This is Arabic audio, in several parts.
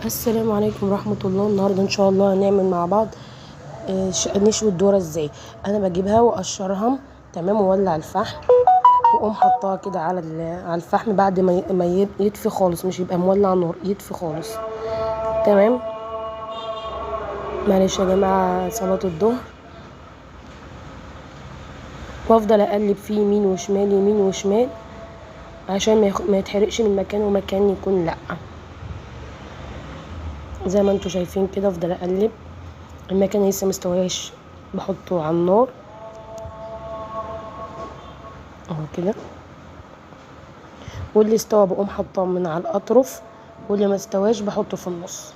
السلام عليكم ورحمة الله. النهاردة ان شاء الله هنعمل مع بعض نشوي الذرة ازاي. انا بجيبها واقشرها تمام واولع الفحم واقوم حطاها كده على الفحم بعد ما يطفي خالص، مش يبقى مولع نار، يطفي خالص تمام. معلش يا جماعة صلاة الظهر. وافضل اقلب فيه يمين وشمال يمين وشمال عشان ما يتحرقش من مكان ومكان يكون لا، زي ما انتوا شايفين كده. افضل اقلب المكان لسه مستوياش بحطه على النار اهو كده، واللي استوى بقوم حطاه من على الاطراف، واللي ما استواش بحطه في النص.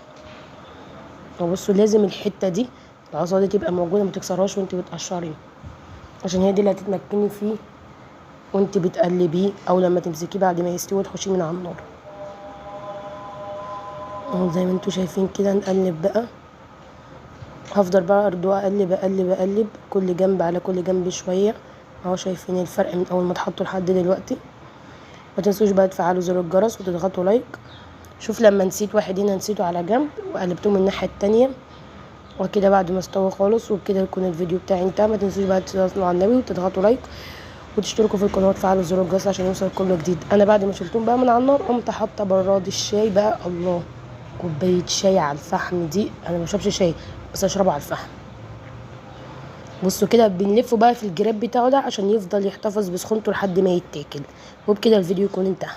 وبصوا لازم الحته دي العصا دي تبقى موجوده، ما تكسرهاش وانت بتقشريه، عشان هي دي اللي هتتمكني فيه وانت بتقلبيه، او لما تمسكيه بعد ما يستوي تخشيه من على النار اهو زي ما انتوا شايفين كده. نقلب بقى، هفضل بقى برضو اقلب اقلب اقلب كل جنب على كل جنب شويه اهو. شايفين الفرق من اول ما اتحطوا لحد دلوقتي. ما تنسوش بقى تفعلوا زر الجرس وتضغطوا لايك. شوف لما نسيت واحد هنا نسيته على جنب وقلبته من الناحيه التانية وكده بعد ما استوى خالص، وبكده يكون الفيديو بتاعي انتهى. ما تنسوش بقى تصلوا على النبي وتضغطوا لايك وتشتركوا في القناه وتفعلوا زر الجرس عشان يوصل كل جديد. انا بعد ما شلتهم بقى من على النار قمت حاطه براد الشاي بقى. الله، كوبايه شاي على الفحم دي انا ما بشربش شاي بس اشربه على الفحم. بصوا كده بنلفه بقى في الجراب بتاعه ده عشان يفضل يحتفظ بسخونته لحد ما يتاكل. وبكده الفيديو يكون انتهى.